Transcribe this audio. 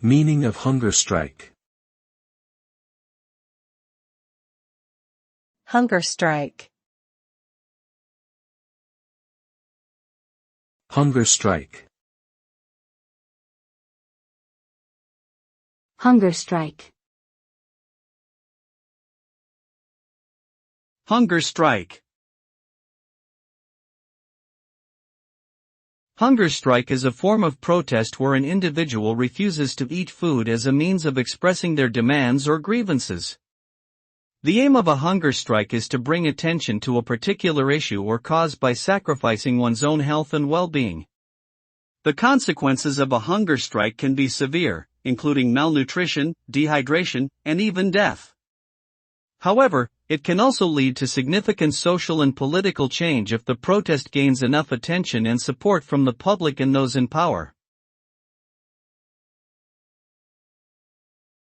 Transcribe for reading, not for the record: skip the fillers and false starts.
Meaning of hunger strike. Hunger strike. Hunger strike. Hunger strike. Hunger strike. Hunger strike is a form of protest where an individual refuses to eat food as a means of expressing their demands or grievances. The aim of a hunger strike is to bring attention to a particular issue or cause by sacrificing one's own health and well-being. The consequences of a hunger strike can be severe, including malnutrition, dehydration, and even death. However, it can also lead to significant social and political change if the protest gains enough attention and support from the public and those in power.